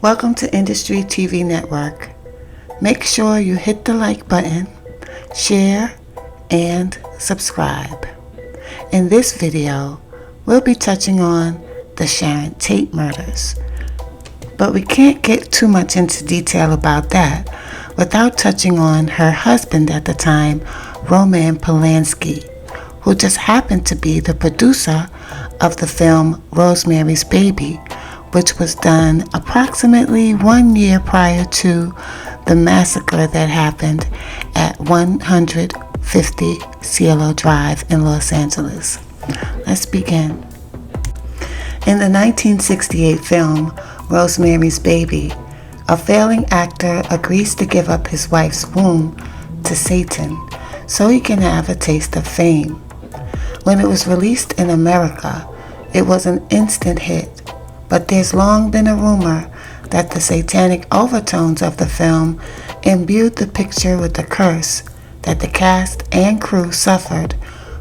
Welcome to Industry TV Network. Make sure you hit the like button, share, and subscribe. In this video, we'll be touching on the Sharon Tate murders. But we can't get too much into detail about that without touching on her husband at the time, Roman Polanski, who just happened to be the producer of the film Rosemary's Baby, which was done approximately 1 year prior to the massacre that happened at 150 Cielo Drive in Los Angeles. Let's begin. In the 1968 film Rosemary's Baby, a failing actor agrees to give up his wife's womb to Satan so he can have a taste of fame. When it was released in America, it was an instant hit. But there's long been a rumor that the satanic overtones of the film imbued the picture with the curse that the cast and crew suffered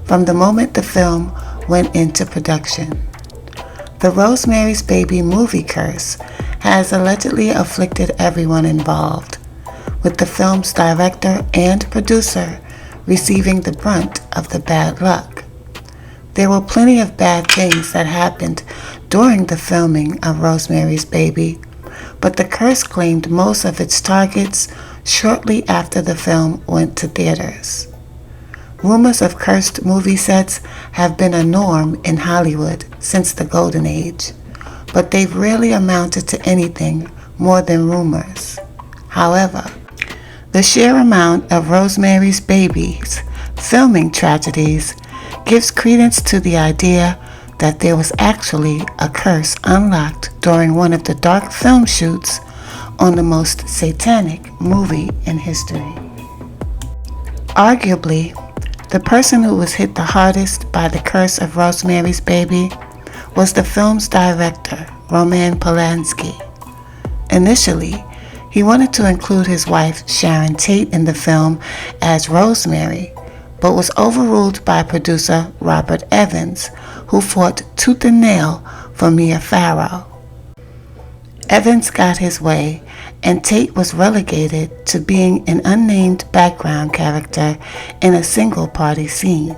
from the moment the film went into production. The Rosemary's Baby movie curse has allegedly afflicted everyone involved, with the film's director and producer receiving the brunt of the bad luck. There were plenty of bad things that happened during the filming of Rosemary's Baby, but the curse claimed most of its targets shortly after the film went to theaters. Rumors of cursed movie sets have been a norm in Hollywood since the Golden Age, but they've rarely amounted to anything more than rumors. However, the sheer amount of Rosemary's Baby's filming tragedies gives credence to the idea that there was actually a curse unlocked during one of the dark film shoots on the most satanic movie in history. Arguably, the person who was hit the hardest by the curse of Rosemary's Baby was the film's director, Roman Polanski. Initially, he wanted to include his wife, Sharon Tate, in the film as Rosemary, but was overruled by producer Robert Evans, who fought tooth and nail for Mia Farrow. Evans got his way, and Tate was relegated to being an unnamed background character in a single-party scene.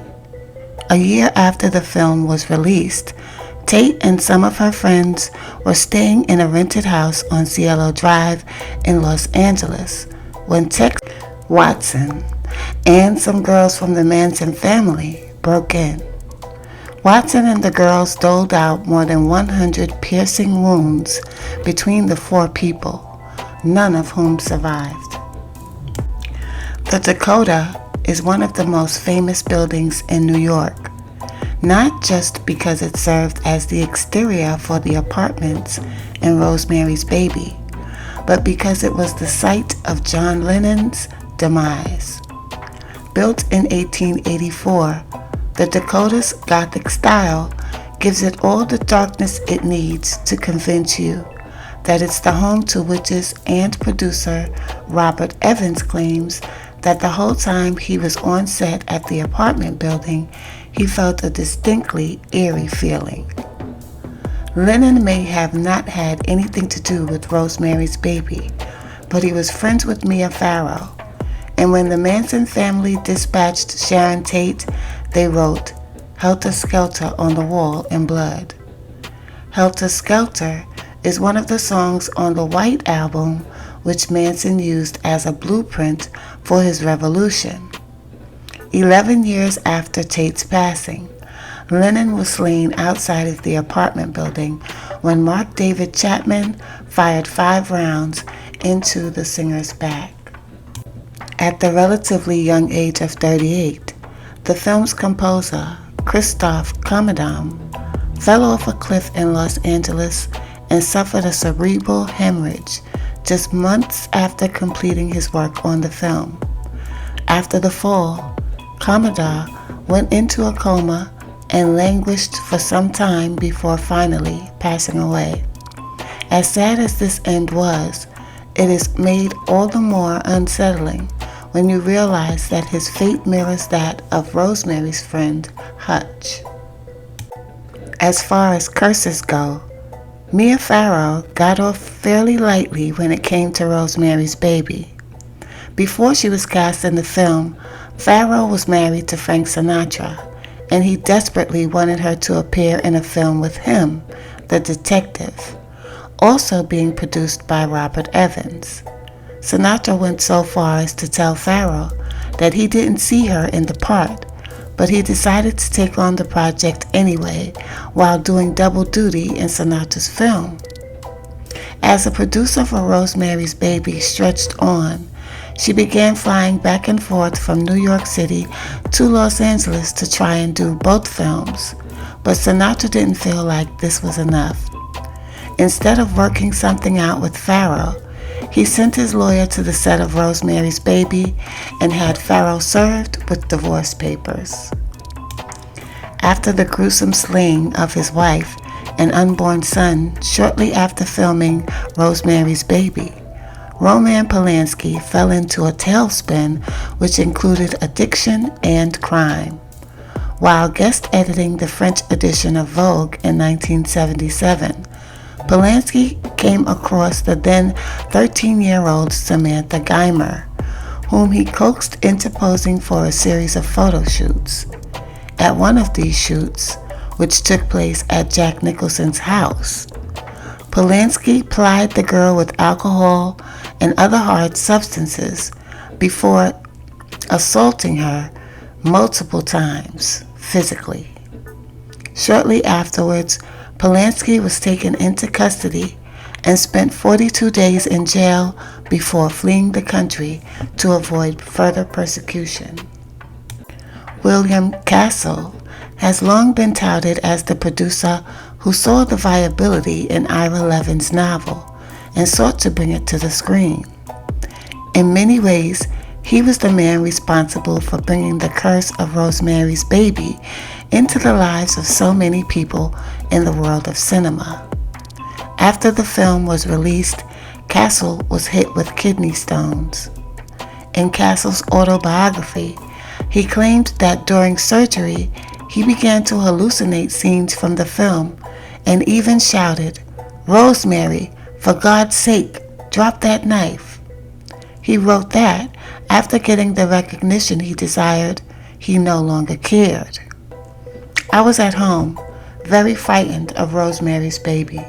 A year after the film was released, Tate and some of her friends were staying in a rented house on Cielo Drive in Los Angeles when Tex Watson and some girls from the Manson family broke in. Watson and the girls doled out more than 100 piercing wounds between the four people, none of whom survived. The Dakota is one of the most famous buildings in New York, not just because it served as the exterior for the apartments in Rosemary's Baby, but because it was the site of John Lennon's demise. Built in 1884, the Dakota's Gothic style gives it all the darkness it needs to convince you that it's the home to witches, and producer Robert Evans claims that the whole time he was on set at the apartment building, he felt a distinctly eerie feeling. Lennon may have not had anything to do with Rosemary's Baby, but he was friends with Mia Farrow. And when the Manson family dispatched Sharon Tate, they wrote "Helter Skelter" on the wall in blood. Helter Skelter is one of the songs on the White Album, which Manson used as a blueprint for his revolution. 11 years after Tate's passing, Lennon was slain outside of the apartment building when Mark David Chapman fired 5 rounds into the singer's back. At the relatively young age of 38, the film's composer, Christoph Kommedam, fell off a cliff in Los Angeles and suffered a cerebral hemorrhage just months after completing his work on the film. After the fall, Kommedam went into a coma and languished for some time before finally passing away. As sad as this end was, it is made all the more unsettling when you realize that his fate mirrors that of Rosemary's friend, Hutch. As far as curses go, Mia Farrow got off fairly lightly when it came to Rosemary's Baby. Before she was cast in the film, Farrow was married to Frank Sinatra, and he desperately wanted her to appear in a film with him, the detective, also being produced by Robert Evans. Sinatra went so far as to tell Farrow that he didn't see her in the part, but he decided to take on the project anyway while doing double duty in Sinatra's film. As the producer for Rosemary's Baby stretched on, she began flying back and forth from New York City to Los Angeles to try and do both films, but Sinatra didn't feel like this was enough. Instead of working something out with Farrow, he sent his lawyer to the set of Rosemary's Baby and had Farrow served with divorce papers. After the gruesome slaying of his wife and unborn son shortly after filming Rosemary's Baby, Roman Polanski fell into a tailspin which included addiction and crime. While guest editing the French edition of Vogue in 1977, Polanski came across the then 13-year-old Samantha Geimer, whom he coaxed into posing for a series of photo shoots. At one of these shoots, which took place at Jack Nicholson's house, Polanski plied the girl with alcohol and other hard substances before assaulting her multiple times physically. Shortly afterwards, Polanski was taken into custody and spent 42 days in jail before fleeing the country to avoid further persecution. William Castle has long been touted as the producer who saw the viability in Ira Levin's novel and sought to bring it to the screen. In many ways, he was the man responsible for bringing the curse of Rosemary's Baby into the lives of so many people in the world of cinema. After the film was released, Castle was hit with kidney stones. In Castle's autobiography, he claimed that during surgery, he began to hallucinate scenes from the film and even shouted, "Rosemary, for God's sake, drop that knife." He wrote that after getting the recognition he desired, he no longer cared. I was at home, very frightened of Rosemary's Baby.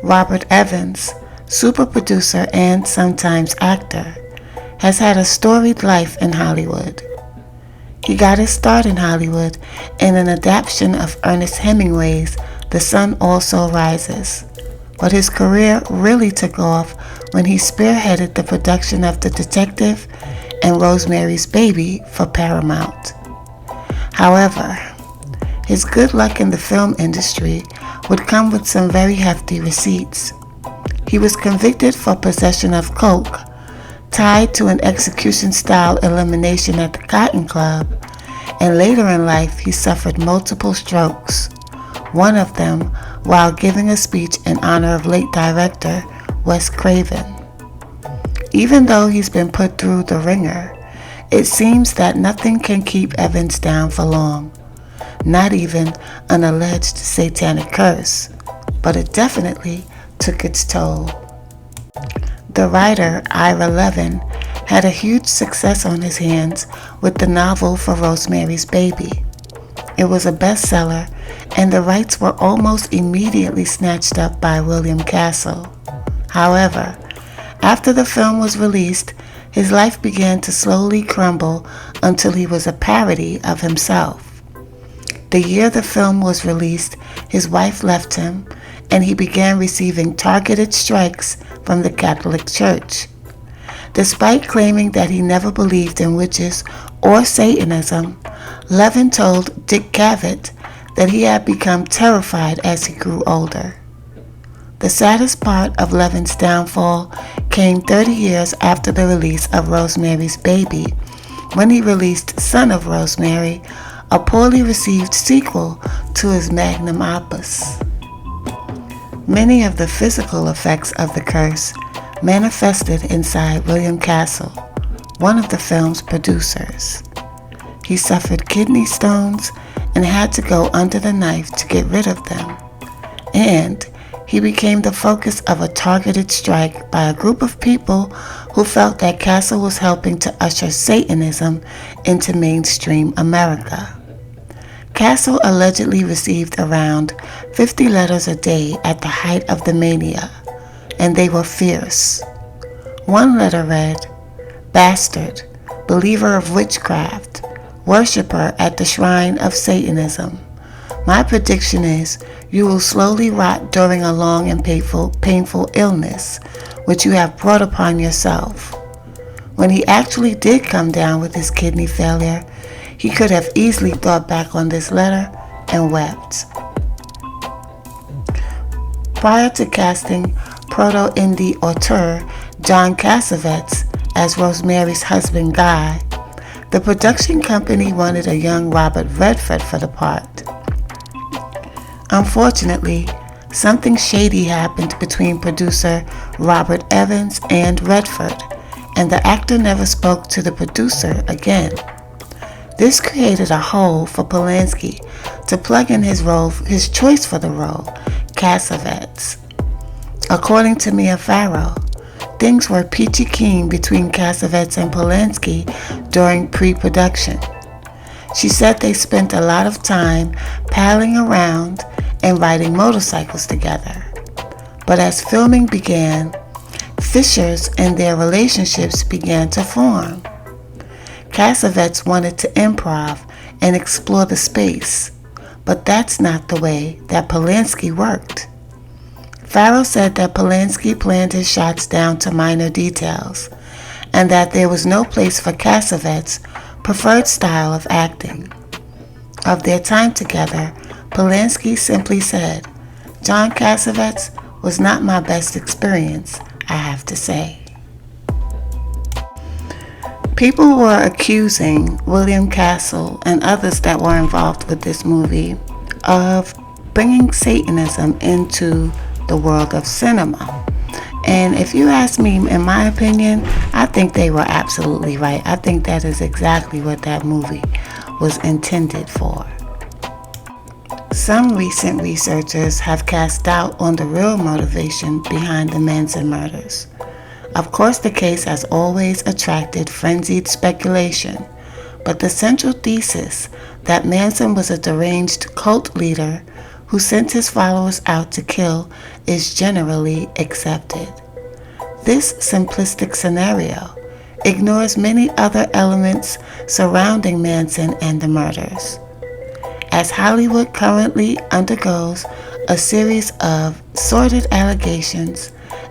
Robert Evans, super producer and sometimes actor, has had a storied life in Hollywood. He got his start in Hollywood in an adaptation of Ernest Hemingway's The Sun Also Rises, but his career really took off when he spearheaded the production of The Detective and Rosemary's Baby for Paramount. However, his good luck in the film industry would come with some very hefty receipts. He was convicted for possession of coke, tied to an execution-style elimination at the Cotton Club, and later in life he suffered multiple strokes, one of them while giving a speech in honor of late director Wes Craven. Even though he's been put through the ringer, it seems that nothing can keep Evans down for long, not even an alleged satanic curse, but it definitely took its toll. The writer, Ira Levin, had a huge success on his hands with the novel for Rosemary's Baby. It was a bestseller, and the rights were almost immediately snatched up by William Castle. However, after the film was released, his life began to slowly crumble until he was a parody of himself. The year the film was released, his wife left him, and he began receiving targeted strikes from the Catholic Church. Despite claiming that he never believed in witches or Satanism, Levin told Dick Cavett that he had become terrified as he grew older. The saddest part of Levin's downfall came 30 years after the release of Rosemary's Baby, when he released Son of Rosemary, a poorly received sequel to his magnum opus. Many of the physical effects of the curse manifested inside William Castle, one of the film's producers. He suffered kidney stones and had to go under the knife to get rid of them. and he became the focus of a targeted strike by a group of people who felt that Castle was helping to usher Satanism into mainstream America. Castle allegedly received around 50 letters a day at the height of the mania, and they were fierce. One letter read, "Bastard, believer of witchcraft, worshipper at the shrine of Satanism. My prediction is you will slowly rot during a long and painful illness, which you have brought upon yourself." When he actually did come down with his kidney failure, he could have easily thought back on this letter and wept. Prior to casting proto-indie auteur John Cassavetes as Rosemary's husband Guy, the production company wanted a young Robert Redford for the part. Unfortunately, something shady happened between producer Robert Evans and Redford, and the actor never spoke to the producer again. This created a hole for Polanski to plug in his choice for the role, Cassavetes. According to Mia Farrow, things were peachy keen between Cassavetes and Polanski during pre-production. She said they spent a lot of time palling around and riding motorcycles together. But as filming began, fissures in their relationships began to form. Cassavetes wanted to improv and explore the space, but that's not the way that Polanski worked. Farrow said that Polanski planned his shots down to minor details, and that there was no place for Cassavetes' preferred style of acting. Of their time together, Polanski simply said, "John Cassavetes was not my best experience, I have to say." People were accusing William Castle and others that were involved with this movie of bringing Satanism into the world of cinema. And if you ask me, in my opinion, I think they were absolutely right. I think that is exactly what that movie was intended for. Some recent researchers have cast doubt on the real motivation behind the Manson murders. Of course, the case has always attracted frenzied speculation, but the central thesis that Manson was a deranged cult leader who sent his followers out to kill is generally accepted. This simplistic scenario ignores many other elements surrounding Manson and the murders. As Hollywood currently undergoes a series of sordid allegations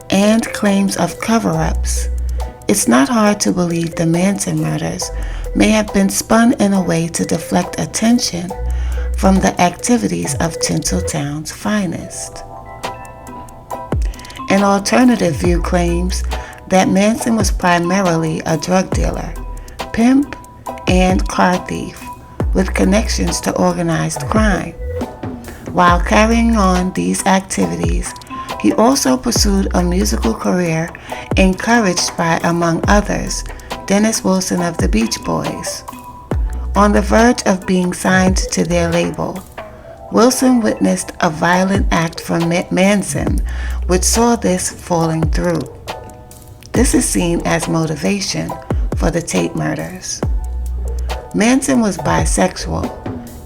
and claims of cover-ups, it's not hard to believe the Manson murders may have been spun in a way to deflect attention from the activities of Tinseltown's finest. An alternative view claims that Manson was primarily a drug dealer, pimp, and car thief with connections to organized crime. While carrying on these activities, he also pursued a musical career encouraged by, among others, Dennis Wilson of the Beach Boys. On the verge of being signed to their label, Wilson witnessed a violent act from Manson, which saw this falling through. This is seen as motivation for the Tate murders. Manson was bisexual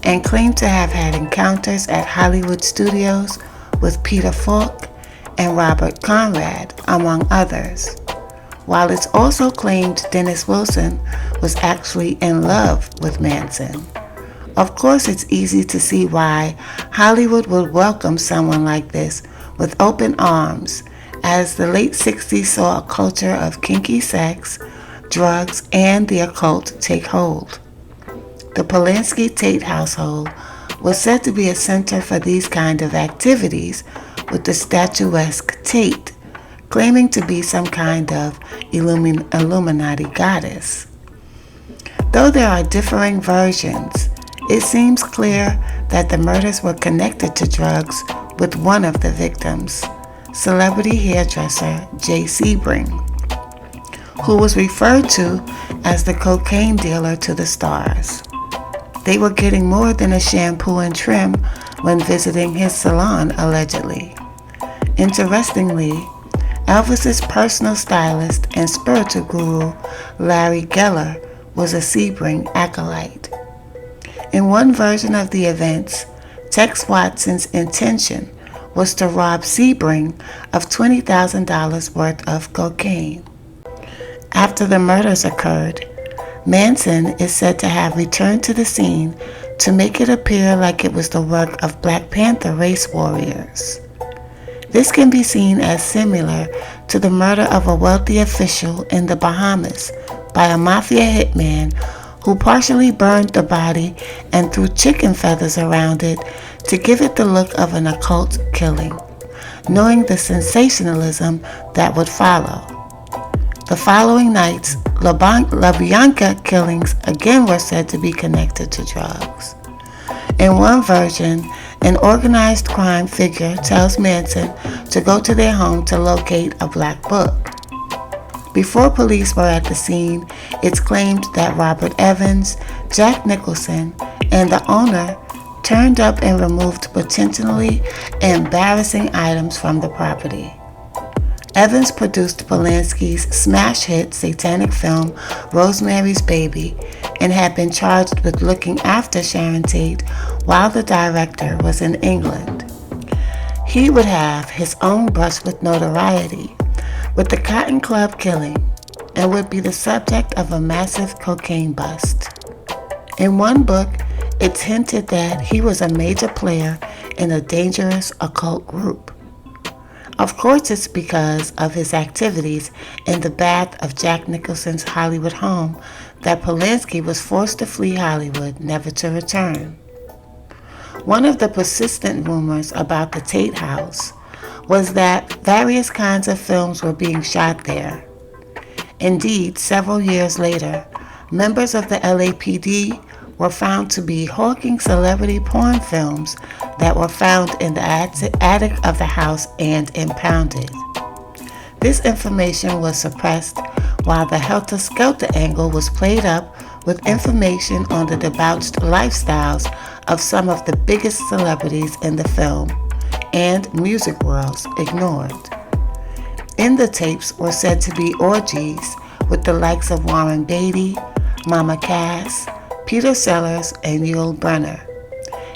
and claimed to have had encounters at Hollywood studios with Peter Falk and Robert Conrad, among others, while it's also claimed Dennis Wilson was actually in love with Manson. Of course, it's easy to see why Hollywood would welcome someone like this with open arms, as the late 60s saw a culture of kinky sex, drugs, and the occult take hold. The Polanski-Tate household was said to be a center for these kind of activities, with the statuesque Tate claiming to be some kind of Illuminati goddess. Though there are differing versions, it seems clear that the murders were connected to drugs, with one of the victims, celebrity hairdresser Jay Sebring, who was referred to as the cocaine dealer to the stars. They were getting more than a shampoo and trim when visiting his salon, allegedly. Interestingly, Elvis's personal stylist and spiritual guru, Larry Geller, was a Sebring acolyte. In one version of the events, Tex Watson's intention was to rob Sebring of $20,000 worth of cocaine. After the murders occurred, Manson is said to have returned to the scene to make it appear like it was the work of Black Panther race warriors. This can be seen as similar to the murder of a wealthy official in the Bahamas by a mafia hitman who partially burned the body and threw chicken feathers around it to give it the look of an occult killing, knowing the sensationalism that would follow. The following nights, La Bianca killings again were said to be connected to drugs. In one version, an organized crime figure tells Manson to go to their home to locate a black book. Before police were at the scene, it's claimed that Robert Evans, Jack Nicholson, and the owner turned up and removed potentially embarrassing items from the property. Evans produced Polanski's smash hit satanic film Rosemary's Baby and had been charged with looking after Sharon Tate while the director was in England. He would have his own brush with notoriety with the Cotton Club killing and would be the subject of a massive cocaine bust. In one book, it's hinted that he was a major player in a dangerous occult group. Of course, it's because of his activities in the bath of Jack Nicholson's Hollywood home that Polanski was forced to flee Hollywood, never to return. One of the persistent rumors about the Tate house was that various kinds of films were being shot there. Indeed, several years later, members of the LAPD were found to be hawking celebrity porn films that were found in the attic of the house and impounded. This information was suppressed while the helter-skelter angle was played up with information on the debauched lifestyles of some of the biggest celebrities in the film and music worlds ignored. In the tapes were said to be orgies with the likes of Warren Beatty, Mama Cass, Peter Sellers, and Yul Brynner.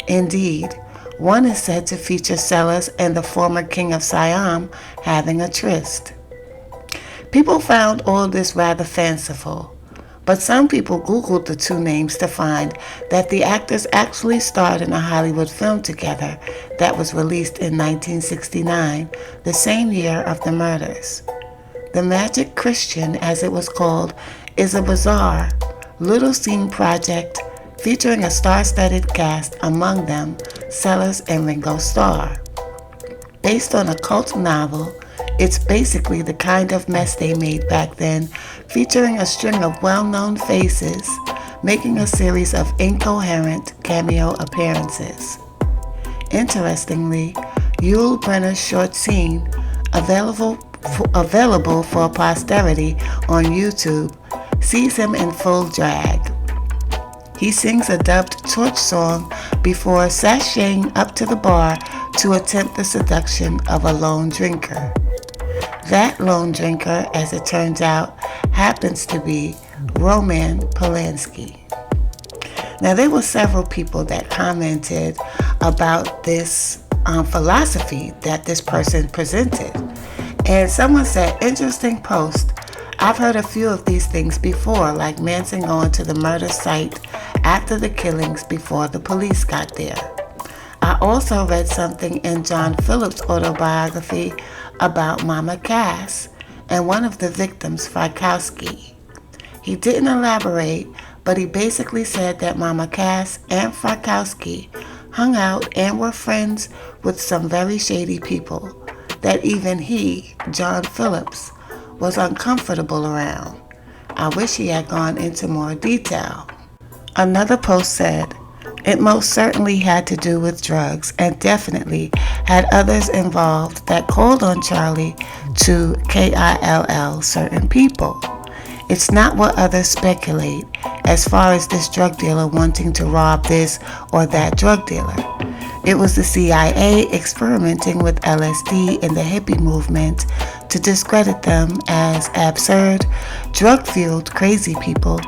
Indeed, one is said to feature Sellers and the former king of Siam having a tryst. People found all this rather fanciful, but some people Googled the two names to find that the actors actually starred in a Hollywood film together that was released in 1969, the same year of the murders. The Magic Christian, as it was called, is a bizarre, little-seen project featuring a star-studded cast, among them Sellers and Ringo Starr. Based on a cult novel, it's basically the kind of mess they made back then, featuring a string of well-known faces, making a series of incoherent cameo appearances. Interestingly, Yul Brynner's short scene, available for posterity on YouTube, sees him in full drag. He sings a dubbed torch song before sashaying up to the bar to attempt the seduction of a lone drinker. That lone drinker, as it turns out, happens to be Roman Polanski. Now, there were several people that commented about this philosophy that this person presented. And someone said, interesting post. I've heard a few of these things before, like Manson going to the murder site after the killings before the police got there. I also read something in John Phillips' autobiography about Mama Cass and one of the victims, Frykowski. He didn't elaborate, but he basically said that Mama Cass and Frykowski hung out and were friends with some very shady people that even he, John Phillips, was uncomfortable around. I wish he had gone into more detail. Another post said, it most certainly had to do with drugs and definitely had others involved that called on Charlie to kill certain people. It's not what others speculate as far as this drug dealer wanting to rob this or that drug dealer. It was the CIA experimenting with LSD in the hippie movement to discredit them as absurd, drug-fueled crazy people,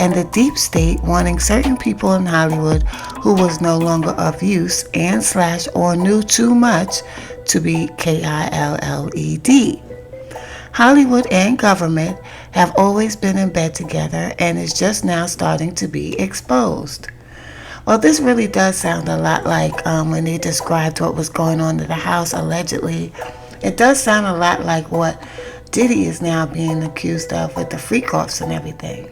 and the deep state wanting certain people in Hollywood who was no longer of use and / or knew too much to be KILLED. Hollywood and government have always been in bed together and is just now starting to be exposed. Well, this really does sound a lot like when they described what was going on in the house allegedly. It does sound a lot like what Diddy is now being accused of with the freak-offs and everything.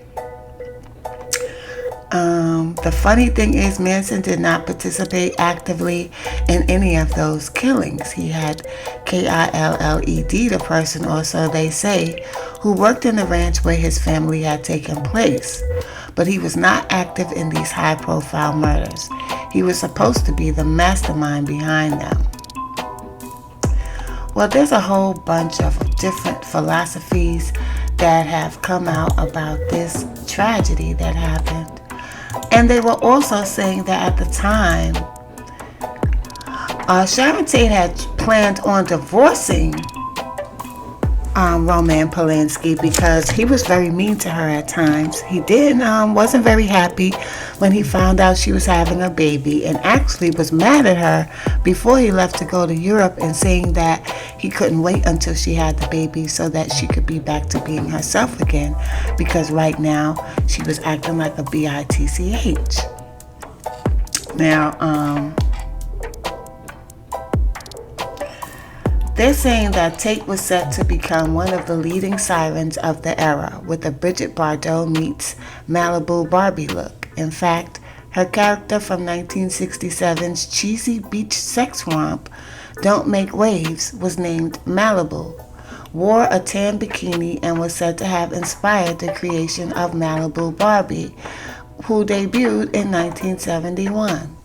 The funny thing is Manson did not participate actively in any of those killings. He had KILLED, the person, or so they say, who worked in the ranch where his family had taken place. But he was not active in these high-profile murders. He was supposed to be the mastermind behind them. Well, there's a whole bunch of different philosophies that have come out about this tragedy that happened. And they were also saying that at the time, Sharon Tate had planned on divorcing Roman Polanski because he was very mean to her at times. He wasn't very happy when he found out she was having a baby, and actually was mad at her before he left to go to Europe, and saying that he couldn't wait until she had the baby so that she could be back to being herself again, because right now she was acting like a bitch. Now, they're saying that Tate was set to become one of the leading sirens of the era, with a Bridget Bardot meets Malibu Barbie look. In fact, her character from 1967's cheesy beach sex romp, Don't Make Waves, was named Malibu, wore a tan bikini, and was said to have inspired the creation of Malibu Barbie, who debuted in 1971.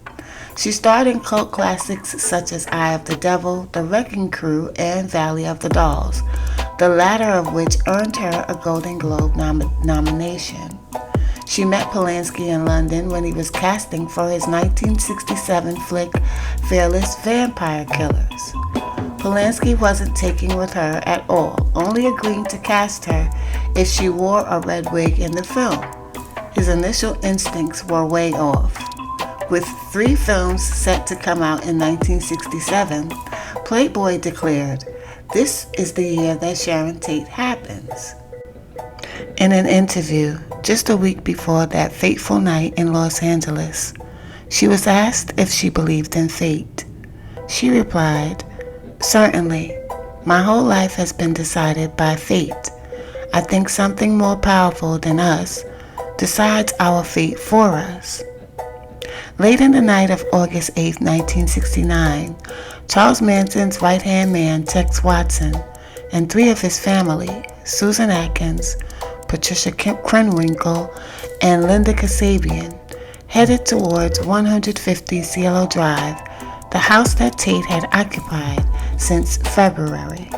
She starred in cult classics such as Eye of the Devil, The Wrecking Crew, and Valley of the Dolls, the latter of which earned her a Golden Globe nomination. She met Polanski in London when he was casting for his 1967 flick Fearless Vampire Killers. Polanski wasn't taking with her at all, only agreeing to cast her if she wore a red wig in the film. His initial instincts were way off. With 3 films set to come out in 1967, Playboy declared, "This is the year that Sharon Tate happens." In an interview just a week before that fateful night in Los Angeles, she was asked if she believed in fate. She replied, "Certainly. My whole life has been decided by fate. I think something more powerful than us decides our fate for us." Late in the night of August 8, 1969, Charles Manson's right-hand man, Tex Watson, and 3 of his family, Susan Atkins, Patricia Krenwinkel, and Linda Kasabian, headed towards 150 Cielo Drive, the house that Tate had occupied since February.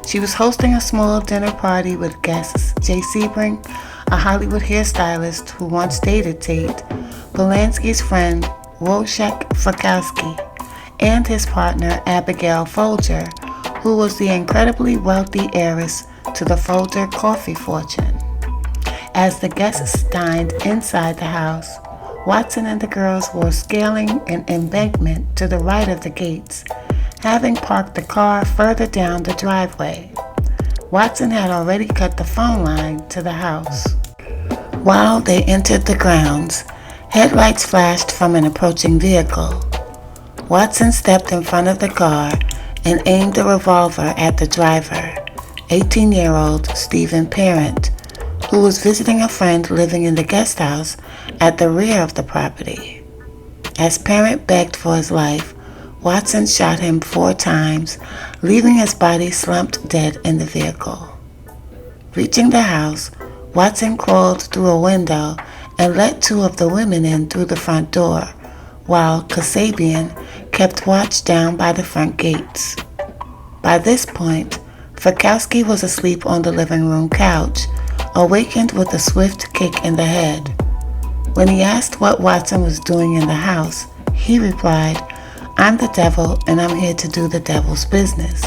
She was hosting a small dinner party with guests Jay Sebring, a Hollywood hairstylist who once dated Tate, Polanski's friend Wojciech Frykowski, and his partner Abigail Folger, who was the incredibly wealthy heiress to the Folger coffee fortune. As the guests dined inside the house, Watson and the girls were scaling an embankment to the right of the gates, having parked the car further down the driveway. Watson had already cut the phone line to the house. While they entered the grounds, headlights flashed from an approaching vehicle. Watson stepped in front of the car and aimed a revolver at the driver, 18-year-old Stephen Parent, who was visiting a friend living in the guest house at the rear of the property. As Parent begged for his life, Watson shot him 4 times, leaving his body slumped dead in the vehicle. Reaching the house, Watson crawled through a window and let 2 of the women in through the front door, while Kasabian kept watch down by the front gates. By this point, Frykowski was asleep on the living room couch, awakened with a swift kick in the head. When he asked what Watson was doing in the house, He replied, "I'm the devil and I'm here to do the devil's business."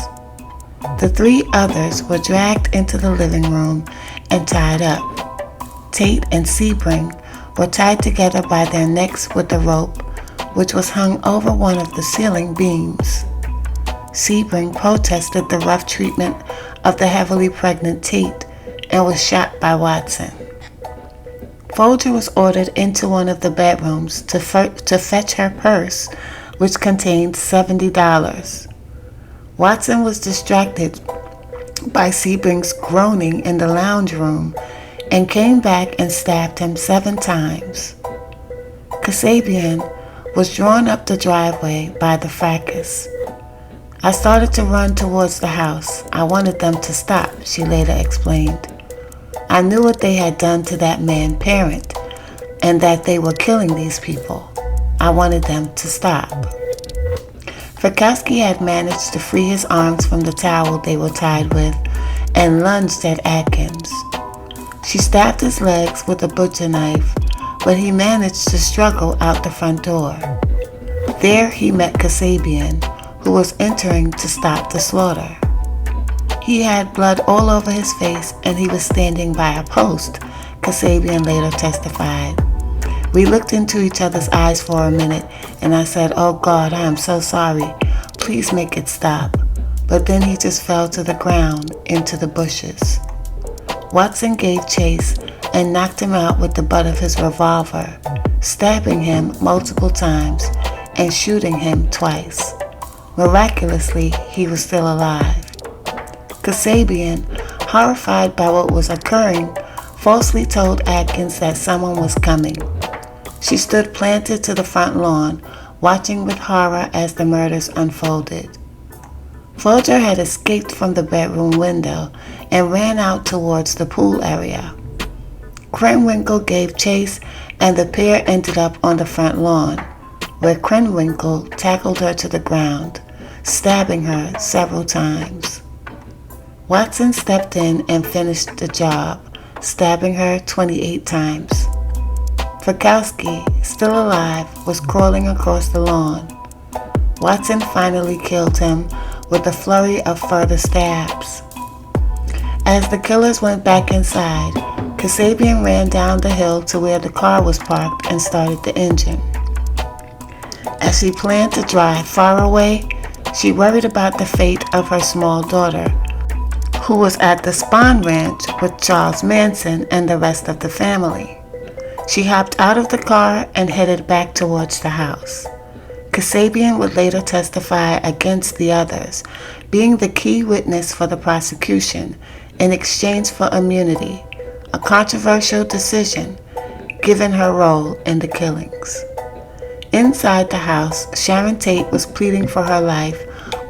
The three others were dragged into the living room and tied up. Tate and Sebring were tied together by their necks with a rope, which was hung over one of the ceiling beams. Sebring protested the rough treatment of the heavily pregnant Tate and was shot by Watson. Folger was ordered into one of the bedrooms to fetch her purse, which contained $70. Watson was distracted by Sebring's groaning in the lounge room and came back and stabbed him 7 times. Kasabian was drawn up the driveway by the fracas. "I started to run towards the house. I wanted them to stop," she later explained. "I knew what they had done to that man's parent and that they were killing these people. I wanted them to stop." Frykowski had managed to free his arms from the towel they were tied with and lunged at Atkins. She stabbed his legs with a butcher knife, but he managed to struggle out the front door. There he met Kasabian, who was entering to stop the slaughter. He had blood all over his face and he was standing by a post, Kasabian later testified. "We looked into each other's eyes for a minute and I said, 'Oh God, I am so sorry. Please make it stop.' But then he just fell to the ground into the bushes." Watson gave chase and knocked him out with the butt of his revolver, stabbing him multiple times and shooting him twice. Miraculously, he was still alive. Kasabian, horrified by what was occurring, falsely told Atkins that someone was coming. She stood planted to the front lawn, watching with horror as the murders unfolded. Folger had escaped from the bedroom window and ran out towards the pool area. Krenwinkel gave chase and the pair ended up on the front lawn, where Krenwinkel tackled her to the ground, stabbing her several times. Watson stepped in and finished the job, stabbing her 28 times. Frykowski, still alive, was crawling across the lawn. Watson finally killed him with a flurry of further stabs. As the killers went back inside, Kasabian ran down the hill to where the car was parked and started the engine. As she planned to drive far away, she worried about the fate of her small daughter, who was at the Spahn Ranch with Charles Manson and the rest of the family. She hopped out of the car and headed back towards the house. Kasabian would later testify against the others, being the key witness for the prosecution in exchange for immunity, a controversial decision given her role in the killings. Inside the house, Sharon Tate was pleading for her life,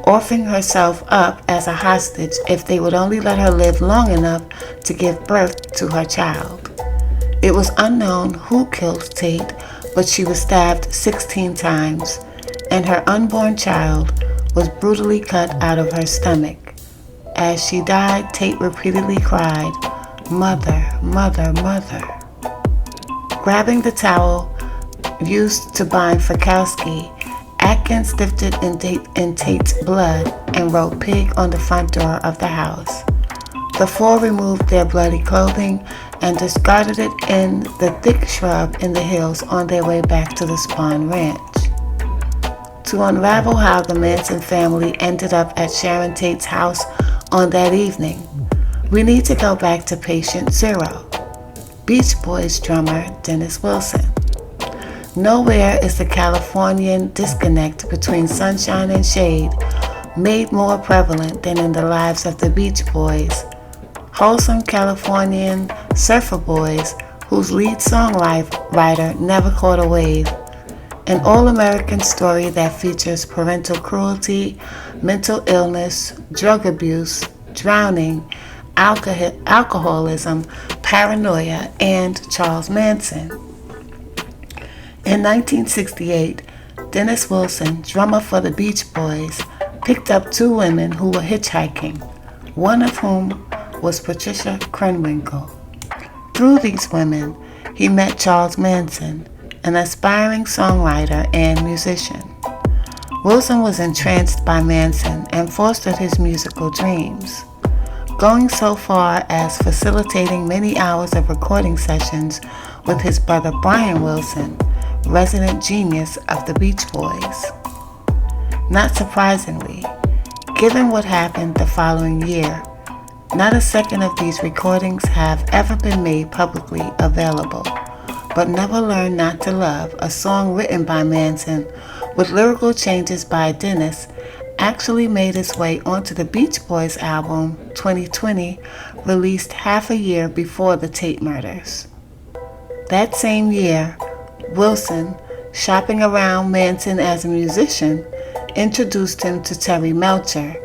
offering herself up as a hostage if they would only let her live long enough to give birth to her child. It was unknown who killed Tate, but she was stabbed 16 times, and her unborn child was brutally cut out of her stomach. As she died, Tate repeatedly cried, "Mother, mother, mother." Grabbing the towel used to bind Frykowski, Atkins dipped it in Tate's blood and wrote "pig" on the front door of the house. The four removed their bloody clothing and discarded it in the thick shrub in the hills on their way back to the Spahn Ranch. To unravel how the Manson family ended up at Sharon Tate's house on that evening, we need to go back to patient zero, Beach Boys drummer Dennis Wilson. Nowhere is the Californian disconnect between sunshine and shade made more prevalent than in the lives of the Beach Boys, wholesome Californian surfer boys whose lead songwriter never caught a wave. An all-American story that features parental cruelty, mental illness, drug abuse, drowning, alcoholism, paranoia, and Charles Manson. In 1968, Dennis Wilson, drummer for the Beach Boys, picked up 2 women who were hitchhiking, one of whom was Patricia Krenwinkel. Through these women, he met Charles Manson, an aspiring songwriter and musician. Wilson was entranced by Manson and fostered his musical dreams, going so far as facilitating many hours of recording sessions with his brother Brian Wilson, resident genius of the Beach Boys. Not surprisingly, given what happened the following year, not a second of these recordings have ever been made publicly available. But Never Learn Not to Love, a song written by Manson with lyrical changes by Dennis, actually made its way onto the Beach Boys album 2020, released half a year before the Tate murders. That same year, Wilson, shopping around Manson as a musician, introduced him to Terry Melcher,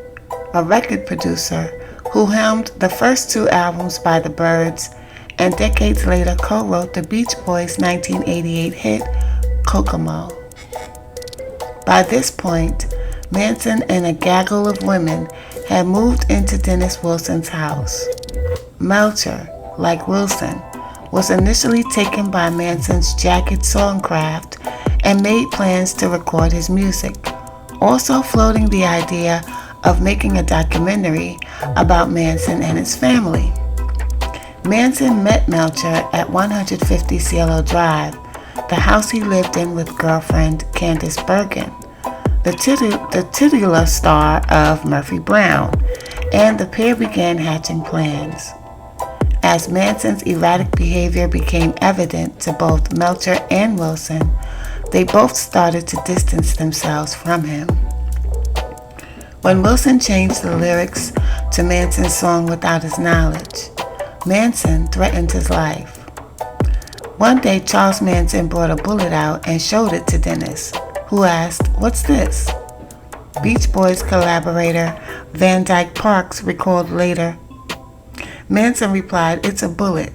a record producer who helmed the first two albums by the Byrds and decades later co-wrote the Beach Boys' 1988 hit, Kokomo. By this point, Manson and a gaggle of women had moved into Dennis Wilson's house. Melcher, like Wilson, was initially taken by Manson's jagged songcraft and made plans to record his music, also floating the idea of making a documentary about Manson and his family. Manson met Melcher at 150 Cielo Drive, the house he lived in with girlfriend Candice Bergen, the titular star of Murphy Brown, and the pair began hatching plans. As Manson's erratic behavior became evident to both Melcher and Wilson, they both started to distance themselves from him. When Wilson changed the lyrics to Manson's song without his knowledge, Manson threatened his life. One day, Charles Manson brought a bullet out and showed it to Dennis, who asked, "What's this?" Beach Boys collaborator Van Dyke Parks recalled later, Manson replied, "It's a bullet.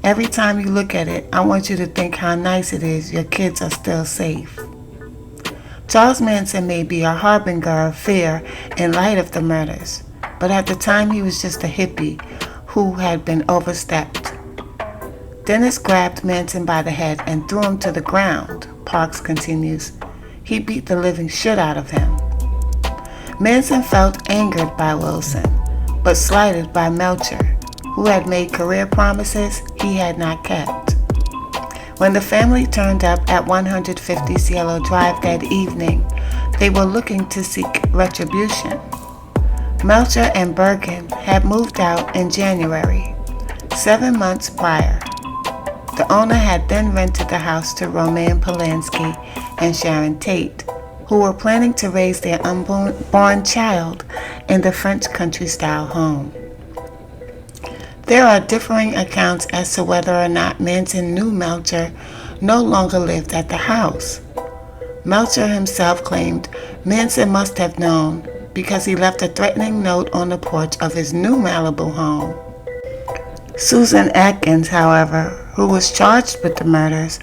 Every time you look at it, I want you to think how nice it is your kids are still safe." Charles Manson may be a harbinger of fear in light of the murders, but at the time he was just a hippie who had been overstepped. Dennis grabbed Manson by the head and threw him to the ground, Parks continues. He beat the living shit out of him. Manson felt angered by Wilson, but slighted by Melcher, who had made career promises he had not kept. When the family turned up at 150 Cielo Drive that evening, they were looking to seek retribution. Melcher and Bergen had moved out in January, 7 months prior. The owner had then rented the house to Roman Polanski and Sharon Tate, who were planning to raise their unborn child in the French country-style home. There are differing accounts as to whether or not Manson knew Melcher no longer lived at the house. Melcher himself claimed Manson must have known because he left a threatening note on the porch of his new Malibu home. Susan Atkins, however, who was charged with the murders,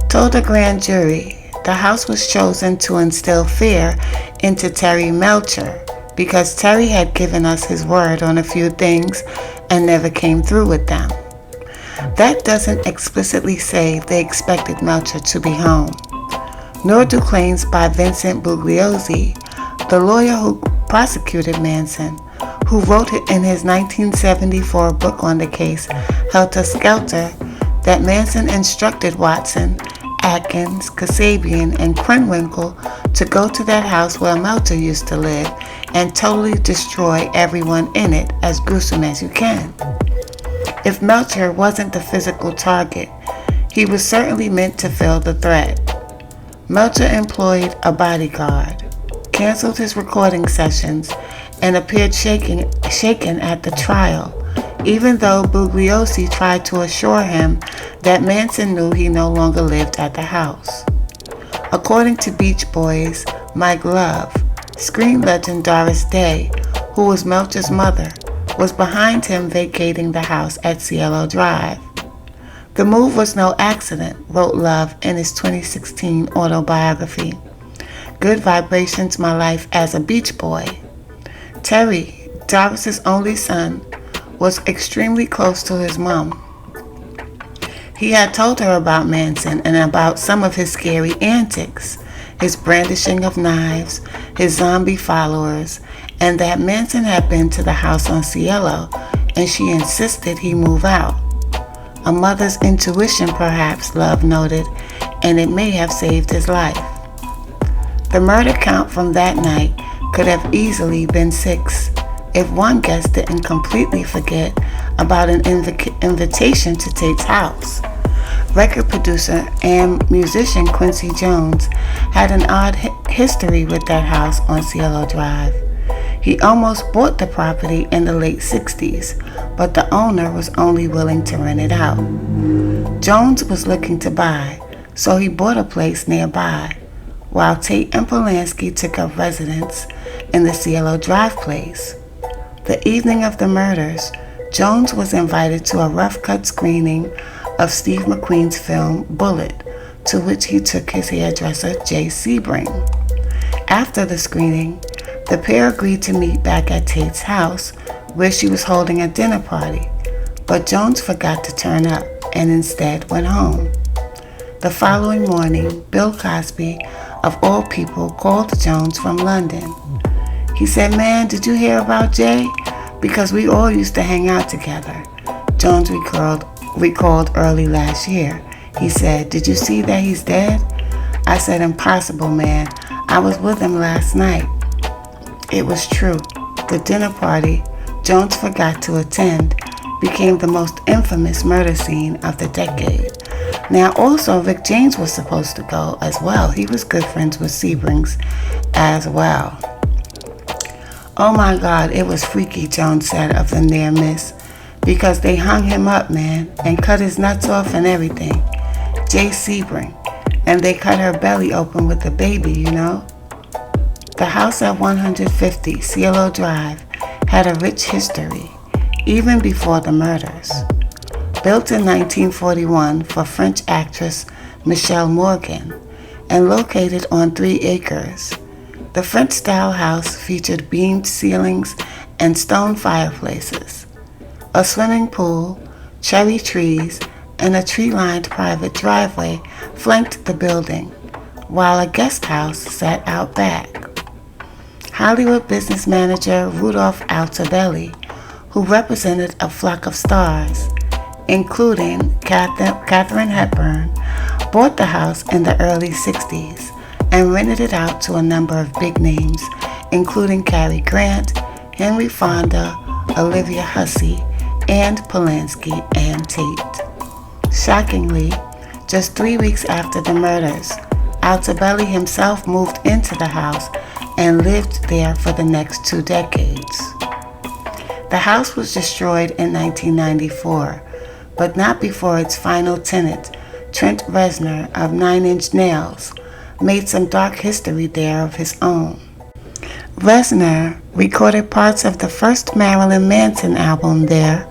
told a grand jury the house was chosen to instill fear into Terry Melcher because Terry had given us his word on a few things and never came through with them. That doesn't explicitly say they expected Melcher to be home, nor do claims by Vincent Bugliosi, the lawyer who prosecuted Manson, who wrote in his 1974 book on the case, Helter Skelter, that Manson instructed Watson, Atkins, Kasabian, and Krenwinkel to go to that house where Melcher used to live and totally destroy everyone in it as gruesome as you can. If Melcher wasn't the physical target, he was certainly meant to fill the threat. Melcher employed a bodyguard, canceled his recording sessions, and appeared shaken at the trial, even though Bugliosi tried to assure him that Manson knew he no longer lived at the house. According to Beach Boys' Mike Love, screen legend Doris Day, who was Melcher's mother, was behind him vacating the house at Cielo Drive. The move was no accident, wrote Love in his 2016 autobiography, Good Vibrations, My Life as a Beach Boy. Terry, Doris's only son, was extremely close to his mom. He had told her about Manson and about some of his scary antics, his brandishing of knives, his zombie followers, and that Manson had been to the house on Cielo, and she insisted he move out. A mother's intuition, perhaps, Love noted, and it may have saved his life. The murder count from that night could have easily been 6 if one guest didn't completely forget about an invitation to Tate's house. Record producer and musician Quincy Jones had an odd history with that house on Cielo Drive. He almost bought the property in the late 60s, but the owner was only willing to rent it out. Jones was looking to buy, so he bought a place nearby, while Tate and Polanski took up residence in the Cielo Drive place. The evening of the murders, Jones was invited to a rough-cut screening of Steve McQueen's film Bullet, to which he took his hairdresser Jay Sebring. After the screening, the pair agreed to meet back at Tate's house, where she was holding a dinner party, but Jones forgot to turn up and instead went home. The following morning, Bill Cosby, of all people, called Jones from London. He said, "Man, did you hear about Jay? Because we all used to hang out together." Jones recalled early last year. He said, "Did you see that he's dead?" I said, "Impossible, man. I was with him last night." It was true. The dinner party Jones forgot to attend became the most infamous murder scene of the decade. Now, also, Rick James was supposed to go as well. He was good friends with Sebrings as well. "Oh my God, it was freaky," Jones said of the near miss, "because they hung him up, man, and cut his nuts off and everything. Jay Sebring. And they cut her belly open with the baby, you know." The house at 150 Cielo Drive had a rich history, even before the murders. Built in 1941 for French actress Michelle Morgan, and located on 3 acres, the French-style house featured beamed ceilings and stone fireplaces, a swimming pool, cherry trees, and a tree-lined private driveway flanked the building, while a guest house sat out back. Hollywood business manager Rudolph Altobelli, who represented a flock of stars, including Katharine Hepburn, bought the house in the early 60s and rented it out to a number of big names, including Cary Grant, Henry Fonda, Olivia Hussey, and Polanski and Tate. Shockingly, just 3 weeks after the murders, Altobelli himself moved into the house and lived there for the next 2 decades. The house was destroyed in 1994, but not before its final tenant, Trent Reznor of 9 Inch Nails, made some dark history there of his own. Reznor recorded parts of the first Marilyn Manson album there,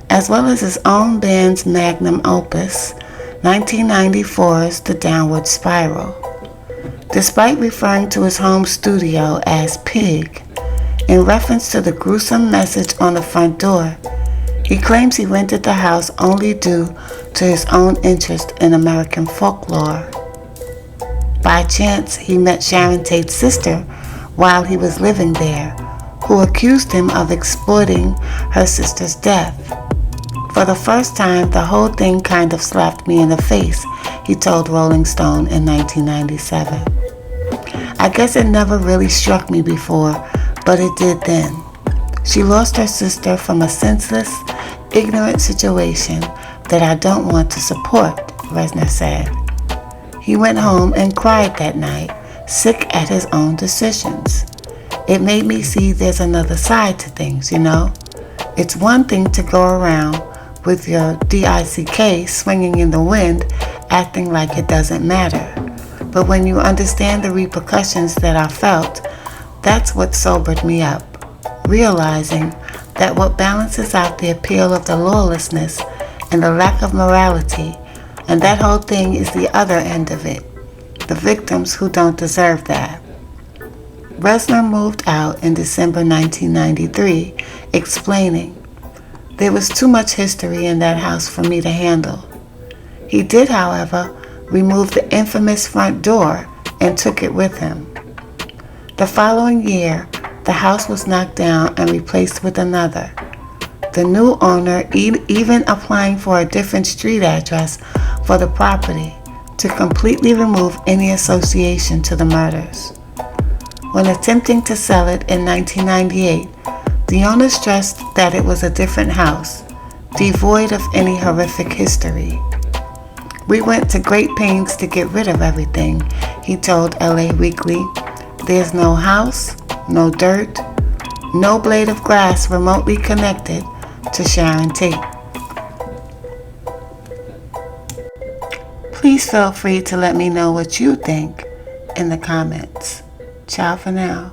as well as his own band's magnum opus, 1994's The Downward Spiral. Despite referring to his home studio as Pig, in reference to the gruesome message on the front door, he claims he rented the house only due to his own interest in American folklore. By chance, he met Sharon Tate's sister while he was living there, who accused him of exploiting her sister's death. "For the first time, the whole thing kind of slapped me in the face," he told Rolling Stone in 1997. "I guess it never really struck me before, but it did then. She lost her sister from a senseless, ignorant situation that I don't want to support," Reznor said. He went home and cried that night, sick at his own decisions. "It made me see there's another side to things, you know? It's one thing to go around with your DICK swinging in the wind, acting like it doesn't matter. But when you understand the repercussions that I felt, that's what sobered me up, realizing that what balances out the appeal of the lawlessness and the lack of morality, and that whole thing is the other end of it, the victims who don't deserve that." Reznor moved out in December 1993, explaining, "There was too much history in that house for me to handle. He did, however, remove the infamous front door and took it with him. The following year, the house was knocked down and replaced with another, the new owner even applying for a different street address for the property to completely remove any association to the murders. When attempting to sell it in 1998, the owner stressed that it was a different house, devoid of any horrific history. "We went to great pains to get rid of everything," he told LA Weekly. "There's no house, no dirt, no blade of grass remotely connected to Sharon Tate." Please feel free to let me know what you think in the comments. Ciao for now.